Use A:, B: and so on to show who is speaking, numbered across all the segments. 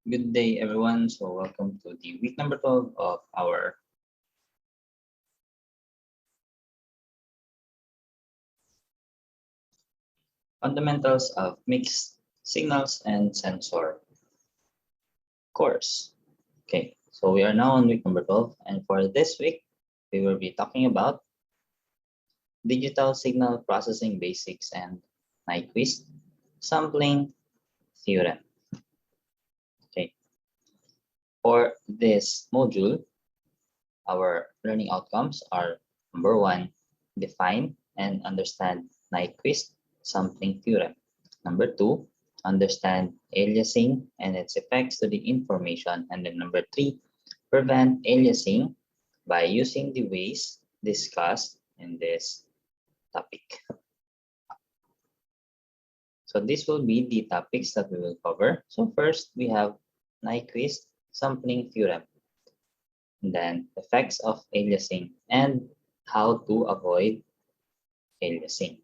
A: Good day, everyone. So welcome to the week number 12 of our Fundamentals of Mixed Signals and Sensor course. Okay, so we are now on week number 12, and for this week, we will be talking about digital signal processing basics and Nyquist sampling theorem. Okay, for this module, our learning outcomes are number 1, define and understand Nyquist sampling theorem. Number 2, understand aliasing and its effects to the information. And then number 3, prevent aliasing by using the ways discussed in this topic. So this will be the topics that we will cover. So first, we have Nyquist sampling theorem, and then effects of aliasing and how to avoid aliasing.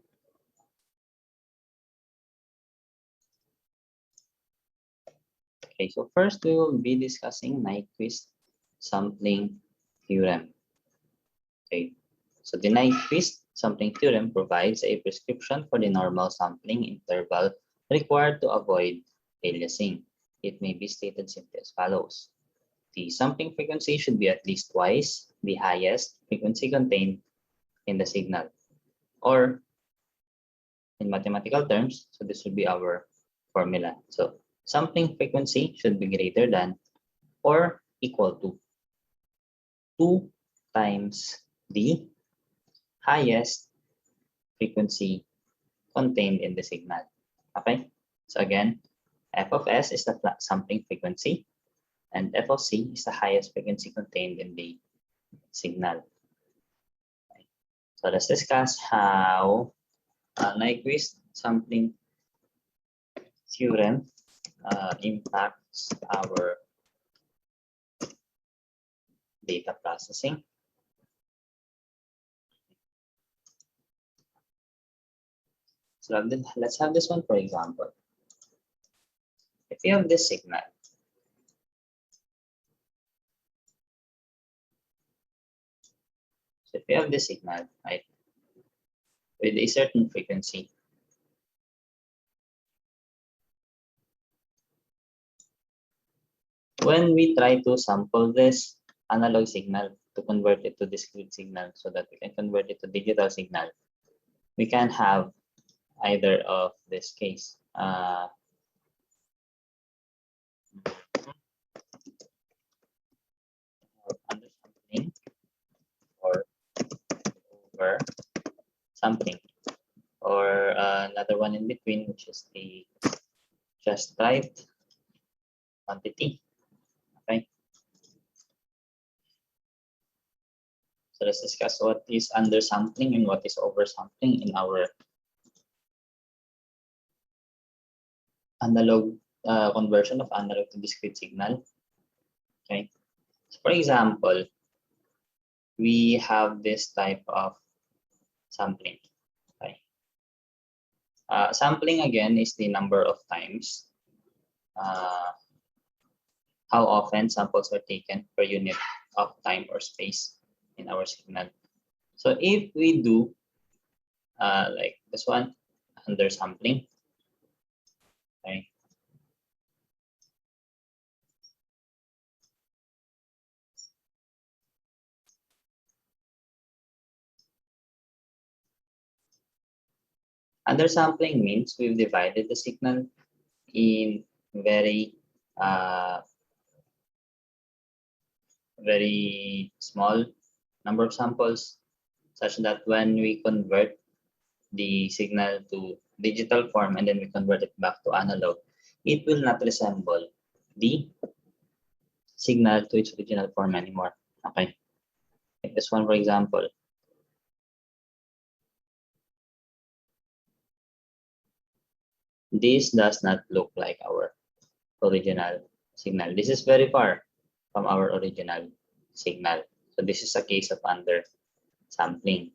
A: Okay, so first we will be discussing Nyquist sampling theorem. Okay, so the Nyquist sampling theorem provides a prescription for the normal sampling interval required to avoid aliasing. It may be stated simply as follows. The sampling frequency should be at least twice the highest frequency contained in the signal. Or in mathematical terms, so this would be our formula. So sampling frequency should be greater than or equal to 2 times the highest frequency contained in the signal. Okay, so again, f of s is the sampling frequency and f of c is the highest frequency contained in the signal. Okay. So let's discuss how Nyquist sampling theorem impacts our data processing. So let's have this one for example. If you have this signal, so if you have this signal, right, with a certain frequency, when we try to sample this analog signal to convert it to discrete signal so that we can convert it to digital signal, we can have either of this case. Undersampling or over sampling, or another one in between, which is the just right quantity. Okay. So let's discuss what is undersampling and what is oversampling in our analog conversion of analog to discrete signal. Okay. So for example, we have this type of sampling. Okay. Sampling again is the number of times how often samples are taken per unit of time or space in our signal. So if we do like this one, undersampling, okay. Undersampling means we've divided the signal in very very small number of samples, such that when we convert the signal to digital form and then we convert it back to analog, it will not resemble the signal to its original form anymore. Okay, like this one for example. This does not look like our original signal. This is very far from our original signal. So this is a case of undersampling.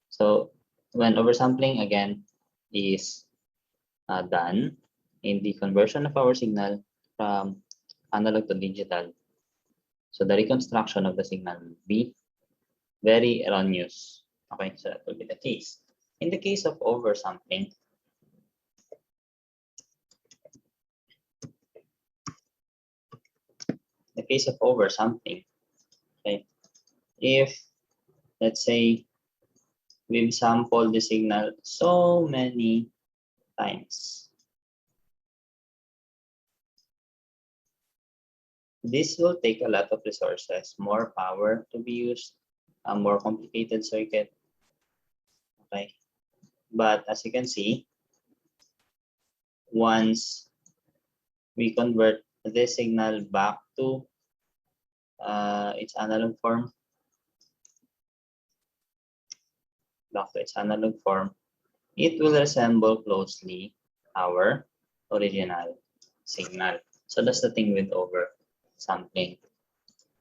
A: So when oversampling again is done in the conversion of our signal from analog to digital. So the reconstruction of the signal will be very erroneous. Okay, so that will be the case. In the case of oversampling, okay, if let's say we've sampled the signal so many times, this will take a lot of resources, more power to be used, a more complicated circuit. Okay, but as you can see, once we convert this signal back to its analog form, it will resemble closely our original signal. So that's the thing with oversampling.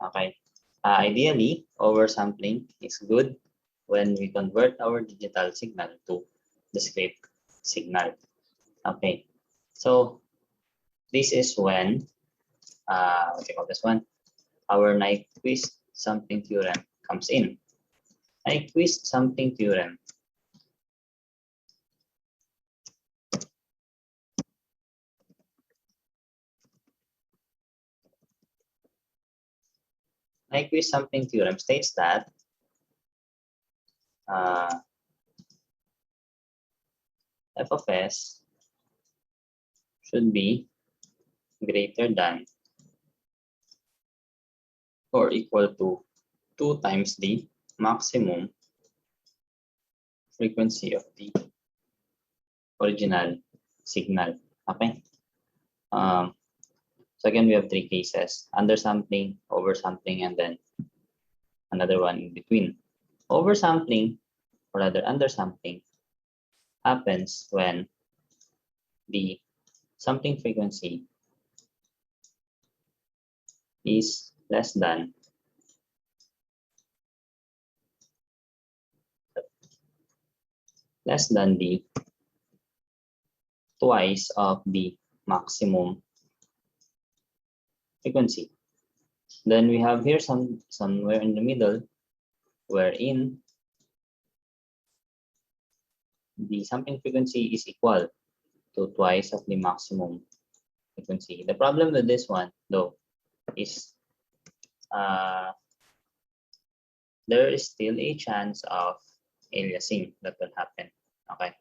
A: Okay. Ideally, oversampling is good when we convert our digital signal to discrete signal. Okay. So this is when what do you call this one? Our Nyquist sampling theorem comes in. Nyquist sampling theorem. Nyquist sampling theorem states that f of s should be greater than or equal to 2 times the maximum frequency of the original signal. Okay. So again, we have 3 cases: undersampling, oversampling, and then another one in between. Oversampling, or rather undersampling, happens when the sampling frequency is less than the twice of the maximum frequency. Then we have here somewhere in the middle wherein the sampling frequency is equal to twice of the maximum frequency. The problem with this one, though, is there is still a chance of aliasing that will happen. Okay.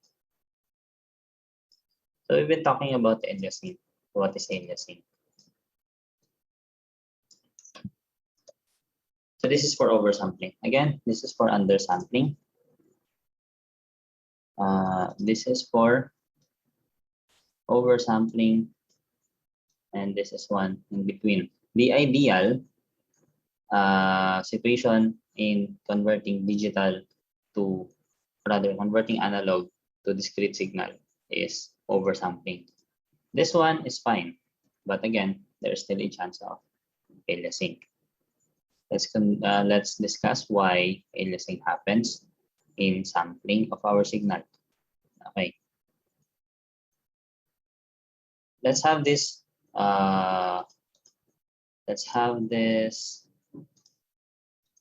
A: So we've been talking about aliasing. What is aliasing? So this is for oversampling. Again, this is for undersampling. This is for oversampling, and this is one in between. The ideal situation in converting digital to, rather converting analog to discrete signal is oversampling. This one is fine, but again, there's still a chance of aliasing. Let's discuss why aliasing happens in sampling of our signal. Okay. Let's have this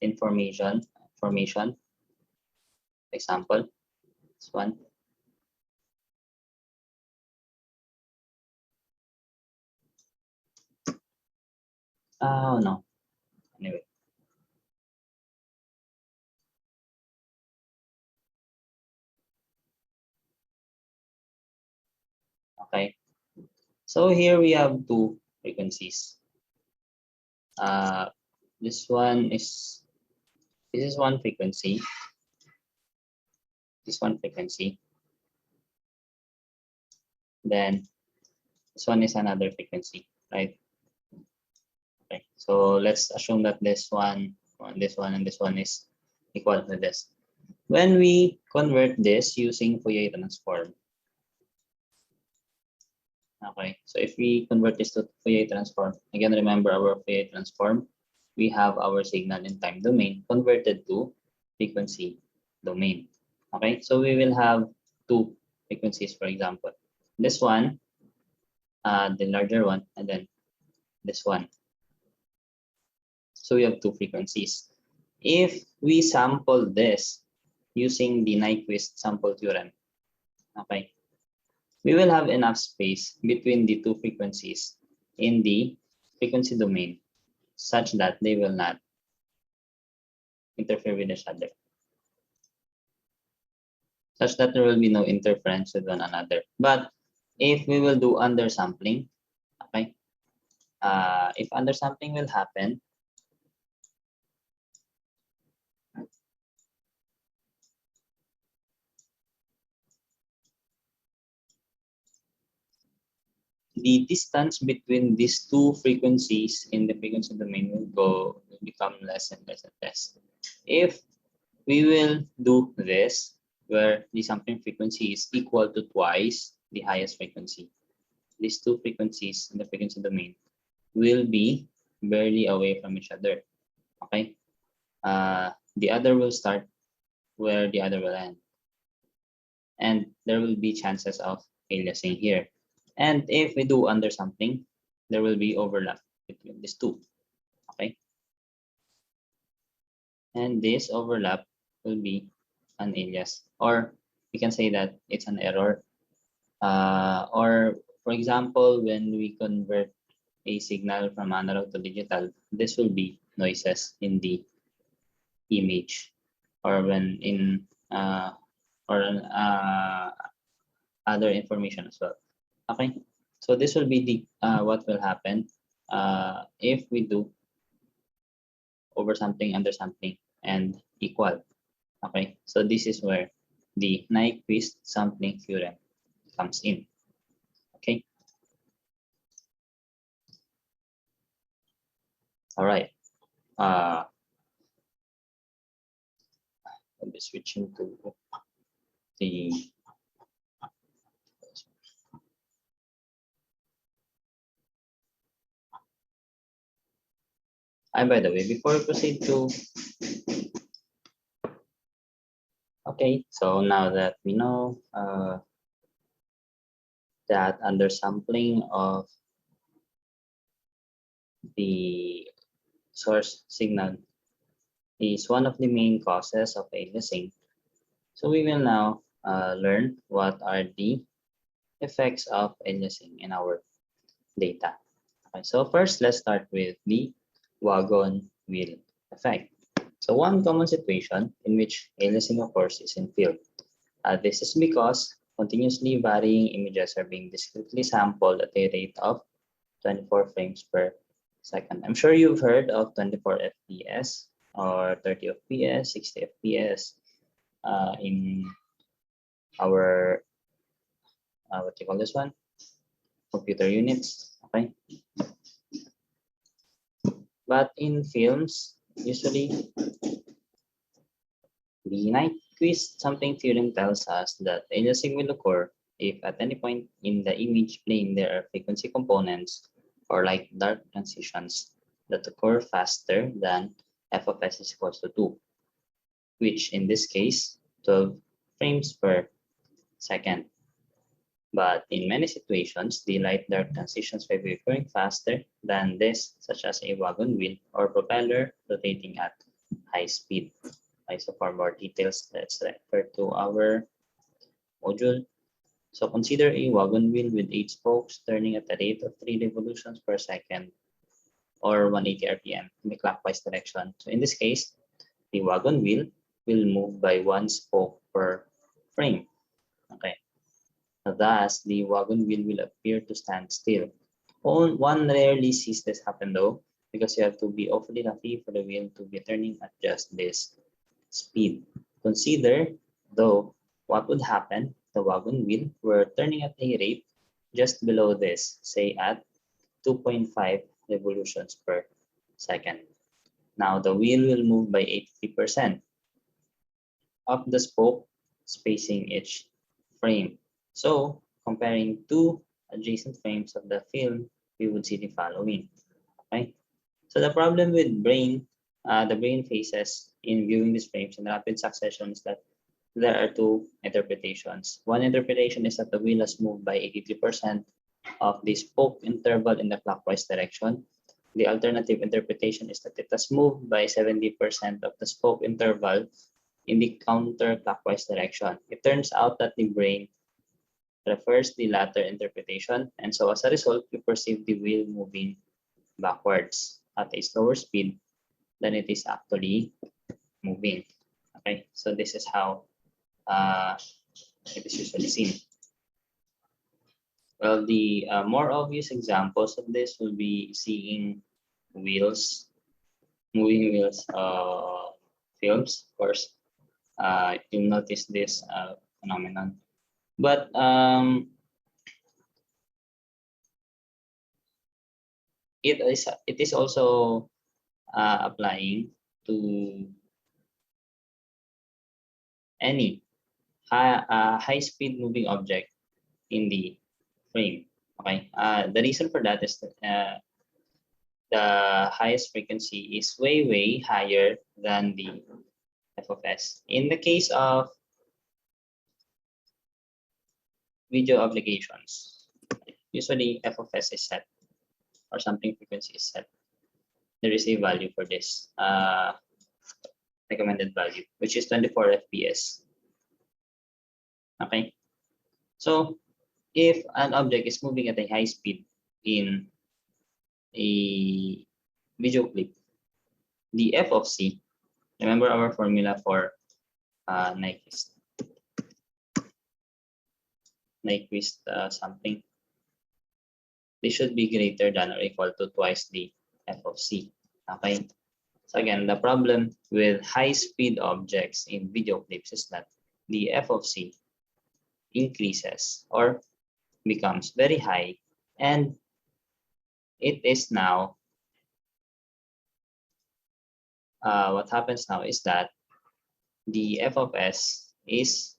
A: information. Example, this one. Oh no. Anyway. Okay. So here we have 2 frequencies. This is one frequency. This one frequency. Then this one is another frequency, right? Okay. So let's assume that this one, and this one is equal to this. When we convert this using Fourier transform, okay, so if we convert this to Fourier transform, again, remember our Fourier transform, we have our signal in time domain converted to frequency domain. Okay, so we will have 2 frequencies, for example. This one, the larger one, and then this one. So we have two frequencies. If we sample this using the Nyquist sample theorem, okay, we will have enough space between the two frequencies in the frequency domain such that they will not interfere with each other, such that there will be no interference with one another. But if we will do undersampling, okay, if undersampling will happen, the distance between these two frequencies in the frequency domain will become less and less and less. If we will do this, where the sampling frequency is equal to twice the highest frequency, these two frequencies in the frequency domain will be barely away from each other. Okay, the other will start where the other will end, and there will be chances of aliasing here. And if we do undersampling, there will be overlap between these two. Okay, and this overlap will be an alias, or we can say that it's an error. Or for example, when we convert a signal from analog to digital, this will be noises in the image, or when in or other information as well. Okay, so this will be the what will happen if we do oversampling, undersampling, and equal. Okay, so this is where the Nyquist sampling theorem comes in. Okay, all right. I'll be switching to the and by the way, before we proceed to okay, so now that we know that undersampling of the source signal is one of the main causes of aliasing. So we will now learn what are the effects of aliasing in our data. Okay, so first, let's start with the wagon wheel effect. So one common situation in which aliasing occurs is in field. This is because continuously varying images are being discretely sampled at a rate of 24 frames per second. I'm sure you've heard of 24 FPS or 30 FPS, 60 FPS in our, what do you call this one? Computer units, okay? But in films, usually the Nyquist sampling theorem tells us that aliasing will occur if at any point in the image plane there are frequency components or like dark transitions that occur faster than f of s is equals to 2, which in this case 12 frames per second. But in many situations, the light-dark transitions may be occurring faster than this, such as a wagon wheel or propeller rotating at high speed. Okay, so for more details, let's refer to our module. So consider a wagon wheel with 8 spokes turning at a rate of 3 revolutions per second or 180 RPM in the clockwise direction. So in this case, the wagon wheel will move by 1 spoke per frame. Okay. Thus, the wagon wheel will appear to stand still. One rarely sees this happen though, because you have to be awfully lucky for the wheel to be turning at just this speed. Consider, though, what would happen if the wagon wheel were turning at a rate just below this, say at 2.5 revolutions per second. Now the wheel will move by 80% of the spoke spacing each frame. So comparing two adjacent frames of the film, we would see the following. Okay. So the problem with the brain faces in viewing these frames in rapid succession is that there are two interpretations. One interpretation is that the wheel has moved by 83% of the spoke interval in the clockwise direction, the alternative interpretation is that it has moved by 70% of the spoke interval in the counterclockwise direction. It turns out that the brain prefers the latter interpretation, and so as a result, you perceive the wheel moving backwards at a slower speed than it is actually moving. Okay, so this is how it is usually seen. Well, the more obvious examples of this will be seeing wheels, moving wheels films, of course. You'll notice this phenomenon. But it is also applying to any high speed moving object in the frame. Okay. The reason for that is that the highest frequency is way higher than the f of s. In the case of video applications, usually f of s is set or something frequency is set. There is a value for this recommended value, which is 24 fps. Okay, so if an object is moving at a high speed in a video clip, the f of c, remember our formula for Nyquist something, they should be greater than or equal to twice the f of c. Okay, so again, the problem with high speed objects in video clips is that the f of c increases or becomes very high, and it is now what happens now is that the f of s is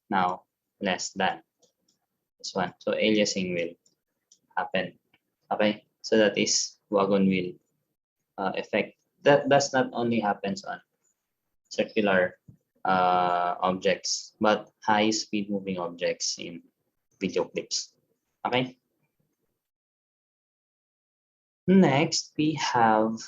A: now less than this one, so aliasing will happen. Okay, so that is wagon wheel effect. That does not only happens on circular objects, but high speed moving objects in video clips. Okay, next we have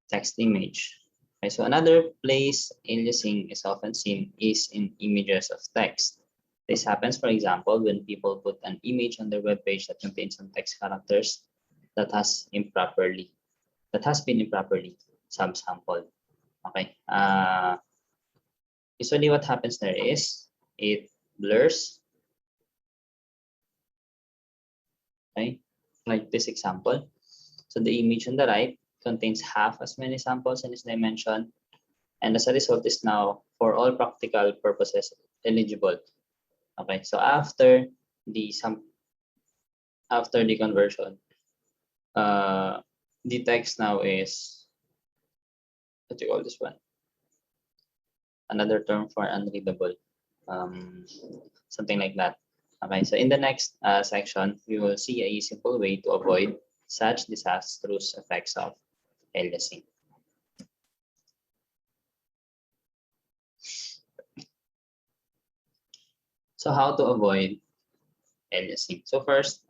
A: text image. Okay, so another place aliasing is often seen is in images of text. This happens, for example, when people put an image on their web page that contains some text characters that has been improperly subsampled. Okay. Usually what happens there is it blurs. Okay, like this example. So the image on the right contains half as many samples in its dimension, and as a result is now for all practical purposes eligible. Okay, so after the conversion, the text now is, what do you call this one? Another term for unreadable, something like that. Okay, so in the next section, we will see a simple way to avoid such disastrous effects of aliasing. So how to avoid aliasing? So first,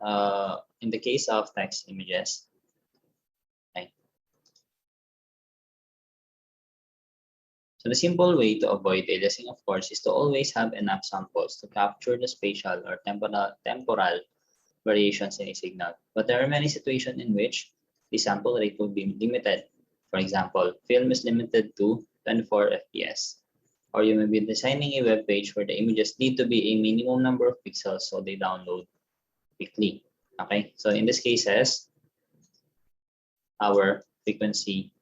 A: in the case of text images, okay. So the simple way to avoid aliasing, of course, is to always have enough samples to capture the spatial or temporal variations in a signal. But there are many situations in which the sample rate will be limited. For example, film is limited to 24 fps. Or you may be designing a web page where the images need to be a minimum number of pixels so they download quickly. Okay, so in this cases, our frequency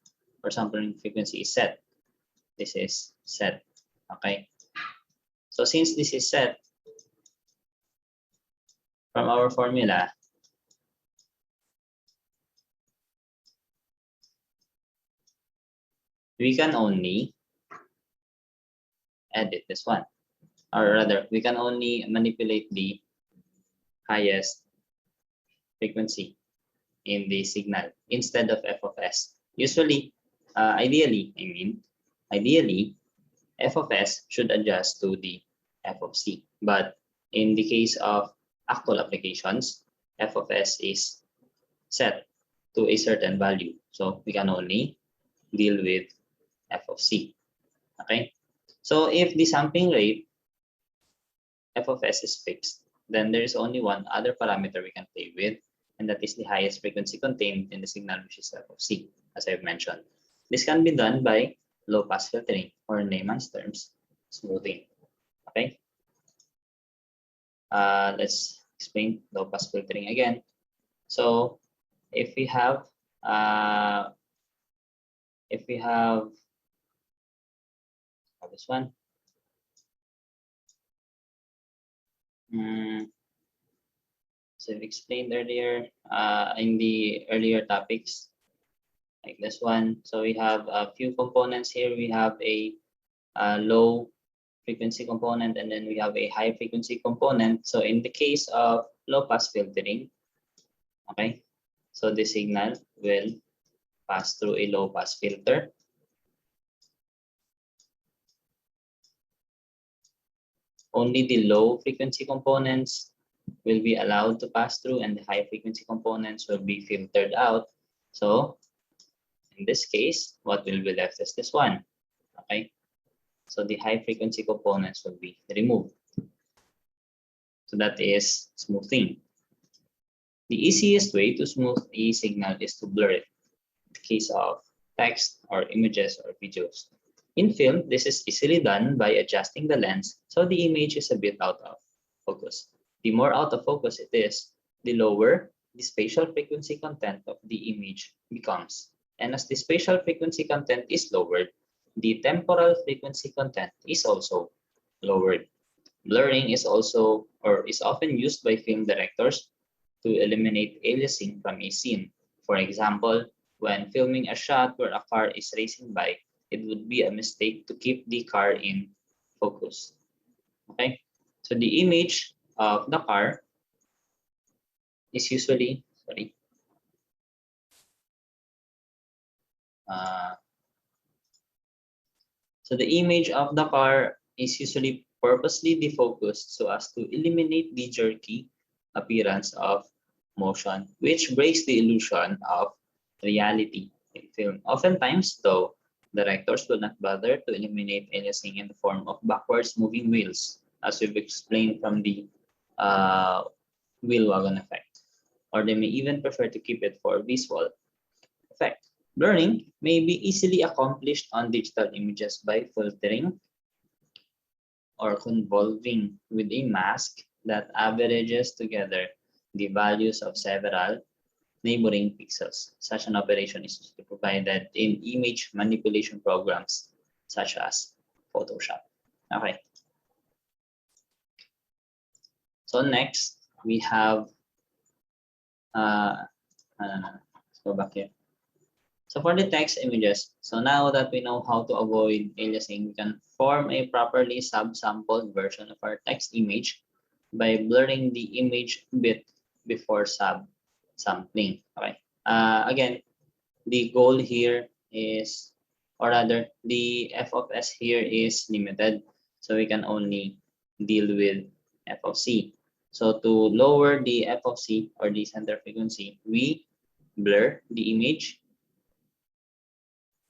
A: or sampling frequency is set. This is set. Okay, so since this is set, from our formula, we can only edit this one, or rather, we can only manipulate the highest frequency in the signal instead of f of s. Usually, ideally, f of s should adjust to the f of c. But in the case of actual applications, f of s is set to a certain value. So we can only deal with f of c. Okay? So if the sampling rate f of s is fixed, then there is only one other parameter we can play with, and that is the highest frequency contained in the signal, which is f of c, as I've mentioned. This can be done by low-pass filtering, or in layman's terms, smoothing. Okay? Let's explain low-pass filtering again. So if we have this one, so we explained earlier in the earlier topics, like this one. So we have a few components here. We have a low frequency component, and then we have a high frequency component. So in the case of low pass filtering, okay, so the signal will pass through a low pass filter. Only the low frequency components will be allowed to pass through, and the high frequency components will be filtered out. So in this case, what will be left is this one. Okay, so the high frequency components will be removed. So that is smoothing. The easiest way to smooth a signal is to blur it. In the case of text or images or videos. In film, this is easily done by adjusting the lens so the image is a bit out of focus. The more out of focus it is, the lower the spatial frequency content of the image becomes. And as the spatial frequency content is lowered, the temporal frequency content is also lowered. Blurring is also, or is often used by film directors to eliminate aliasing from a scene. For example, when filming a shot where a car is racing by, it would be a mistake to keep the car in focus. Okay, so the image of the car is usually, so the image of the car is usually purposely defocused so as to eliminate the jerky appearance of motion, which breaks the illusion of reality in film. Oftentimes, though, directors will not bother to eliminate aliasing in the form of backwards moving wheels, as we've explained from the wheel wagon effect, or they may even prefer to keep it for visual effect. Blurring may be easily accomplished on digital images by filtering or convolving with a mask that averages together the values of several neighboring pixels. Such an operation is usually provided in image manipulation programs such as Photoshop. Okay. So next we have let's go back here. So for the text images, so now that we know how to avoid aliasing, we can form a properly subsampled version of our text image by blurring the image bit before subsampling. Okay. Again, the goal here is, or rather, the f of s here is limited, so we can only deal with f of c. So to lower the f of c, or the center frequency, we blur the image,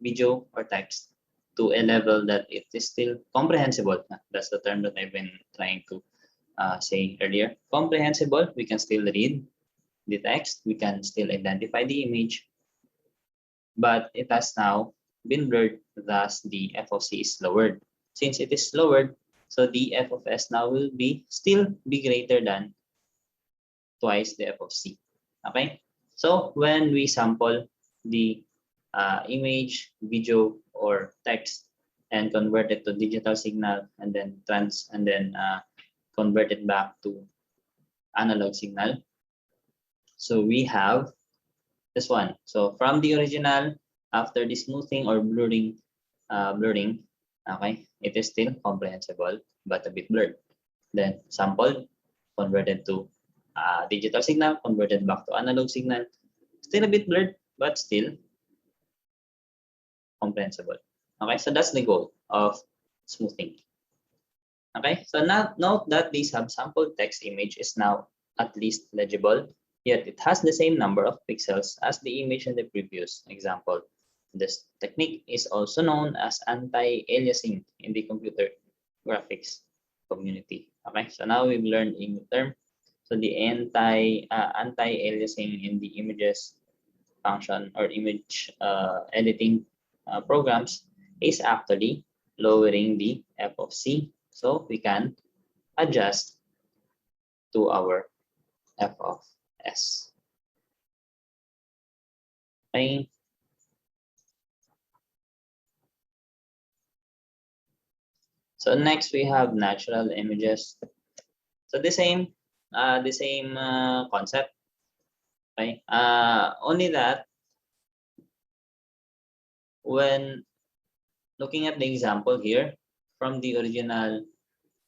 A: video, or text to a level that it is still comprehensible. That's the term that I've been trying to say earlier. Comprehensible, we can still read the text, we can still identify the image, but it has now been blurred, thus the f of c is lowered. Since it is lowered, so the f of s now will still be greater than twice the f of c. Okay, so when we sample the image, video, or text and convert it to digital signal, and then convert it back to analog signal, so we have this one. So from the original, after the smoothing or blurring, okay, it is still comprehensible but a bit blurred. Then sampled, converted to digital signal, converted back to analog signal, still a bit blurred but still comprehensible. Okay, so that's the goal of smoothing. Okay, so now note that the subsampled text image is now at least legible yet it has the same number of pixels as the image in the previous example. This technique is also known as anti-aliasing in the computer graphics community. Okay, so now we've learned a new term. So the anti-aliasing in the images function or image editing programs is actually lowering the f of c, so we can adjust to our f of s. Okay. So next we have natural images. So the same concept. Okay. Only that when looking at the example here from the original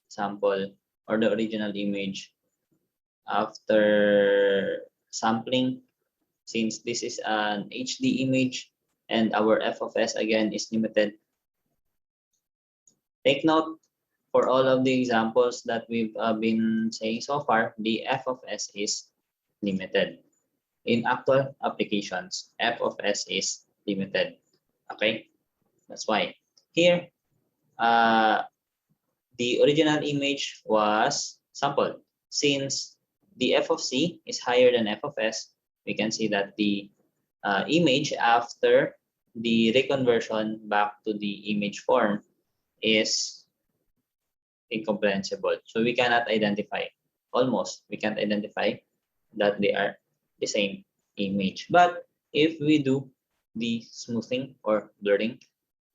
A: sample or the original image, after sampling, since this is an HD image and our f of s again is limited, take note for all of the examples that we've been saying so far, the f of s is limited. In actual applications, f of s is limited. Okay, that's why here the original image was sampled. Since the f of c is higher than f of s, we can see that the image after the reconversion back to the image form is incomprehensible. So we cannot identify, we can't identify that they are the same image. But if we do the smoothing or blurring,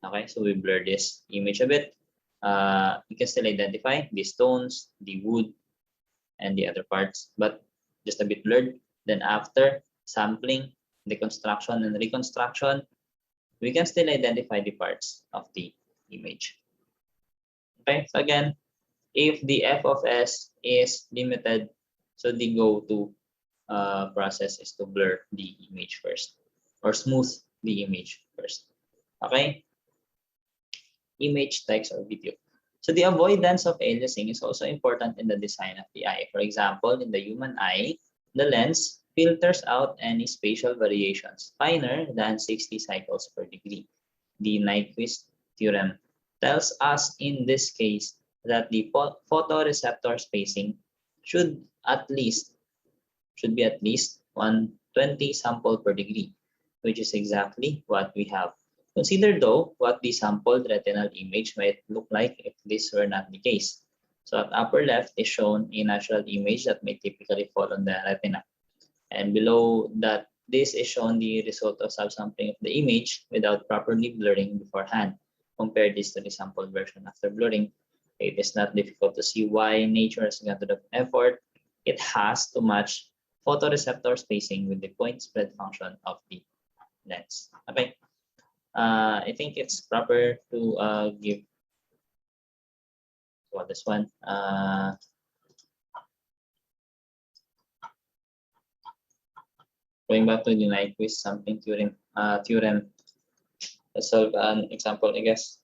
A: okay, so we blur this image a bit, you can still identify the stones, the wood, and the other parts, but just a bit blurred. Then after sampling, deconstruction, and reconstruction, we can still identify the parts of the image. Okay, so again, if the f of s is limited, so the go-to process is to blur the image first or smooth the image first. Okay, image, text, or video. So the avoidance of aliasing is also important in the design of the eye. For example, in the human eye, the lens filters out any spatial variations finer than 60 cycles per degree. The Nyquist theorem tells us in this case that the photoreceptor spacing should be at least 120 sample per degree, which is exactly what we have. Consider though what the sampled retinal image might look like if this were not the case. So at upper left is shown a natural image that may typically fall on the retina. And below that, this is shown the result of subsampling of the image without properly blurring beforehand. Compare this to the sample version after blurring. It is not difficult to see why nature has gone to the effort it has to match photoreceptor spacing with the point spread function of the lens. Okay, I think it's proper to give this one. Going back to the Nyquist sampling theorem, let's solve an example, I guess,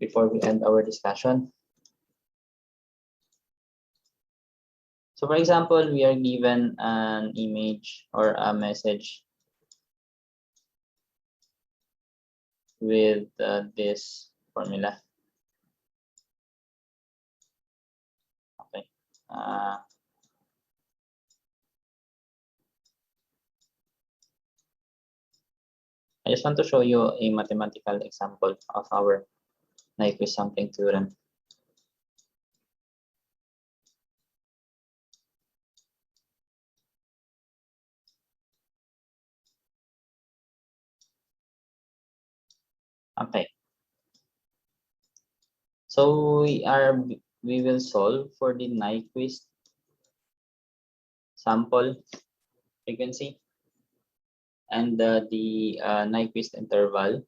A: before we end our discussion. So for example, we are given an image or a message with this formula. Okay. I just want to show you a mathematical example of our Nyquist sampling theorem. Okay. So we will solve for the Nyquist sample frequency and the Nyquist interval.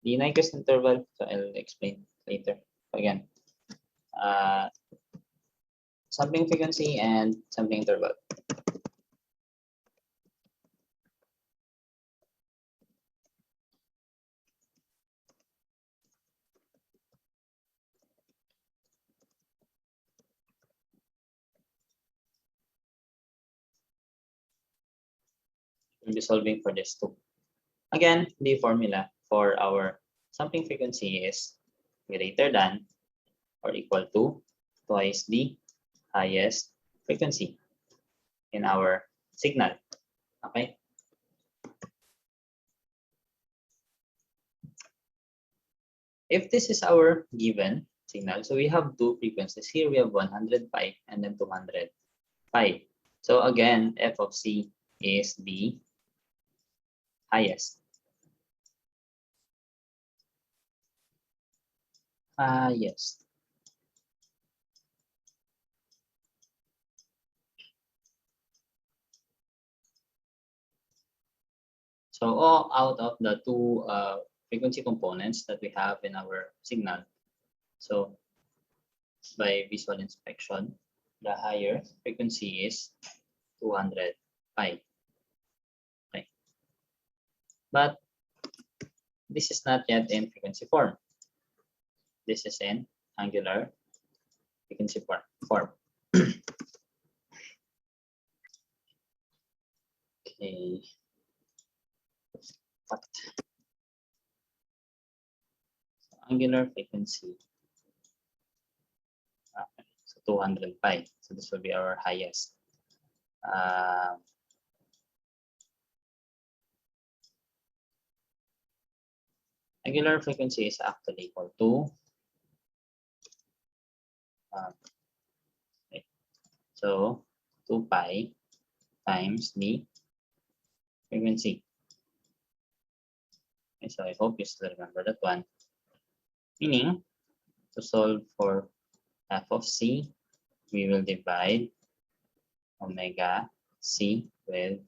A: The Nyquist interval, so I'll explain later. Again, sampling frequency and sampling interval. we'll be solving for this too. Again, the formula for our sampling frequency is greater than or equal to twice the highest frequency in our signal. Okay? If this is our given signal, so we have two frequencies. Here we have 100 pi and then 200 pi. So again, f of c is the highest. Highest. So all out of the two frequency components that we have in our signal, so by visual inspection, the higher frequency is 200 pi. Okay. But this is not yet in frequency form. This is in angular frequency form. Okay. What? Angular frequency. Okay. So 200 pi. So this will be our highest. Angular frequency is actually equal to okay. So 2 pi times the frequency. Okay, so I hope you still remember that one. Meaning, to solve for f of c, we will divide omega c with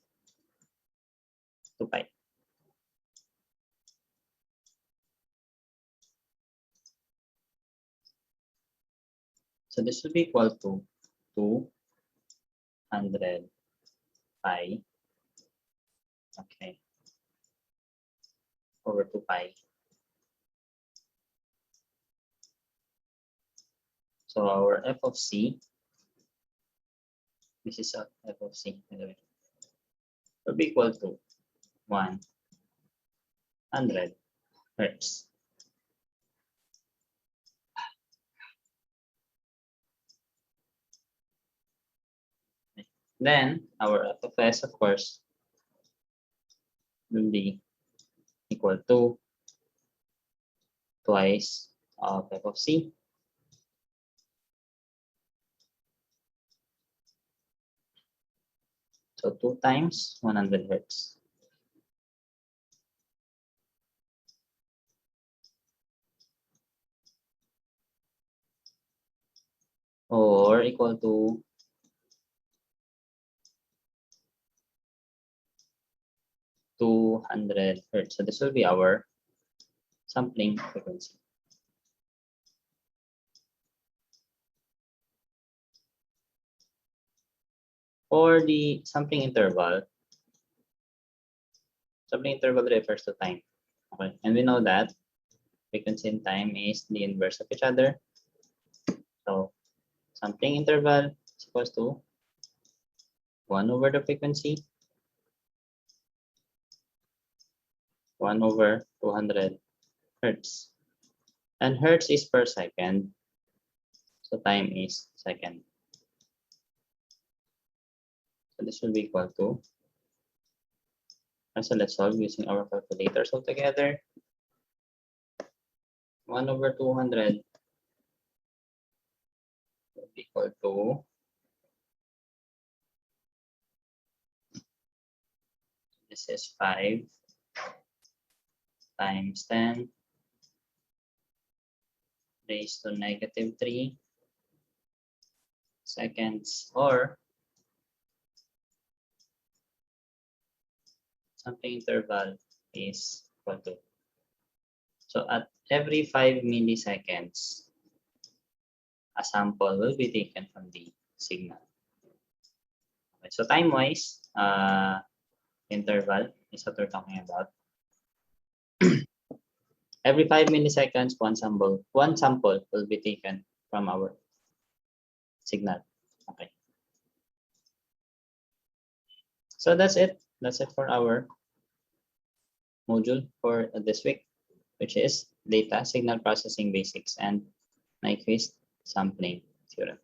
A: 2 pi. So this will be equal to 200 pi, okay, over 2 pi. So our f of c, this is a f of c, by the way, will be equal to 100 hertz. Then our f of s, of course, will be equal to twice of f of c. So 2 times 100 hertz. Or equal to 200 hertz. So this will be our sampling frequency. For the sampling interval refers to time. Okay, and we know that frequency and time is the inverse of each other. So sampling interval is equal to 1 over the frequency, 1 over 200 hertz. And hertz is per second, so time is second. So this will be equal to, so let's solve using our calculators altogether. 1 over 200 will be equal to, this is 5 times 10 raised to negative 3 seconds, or sampling interval is equal to. So at every 5 milliseconds, a sample will be taken from the signal. Okay, so time-wise, interval is what we're talking about. Every 5 milliseconds, one sample will be taken from our signal. Okay. So that's it that's it for our module for this week, which is data signal processing basics and Nyquist sampling theorem.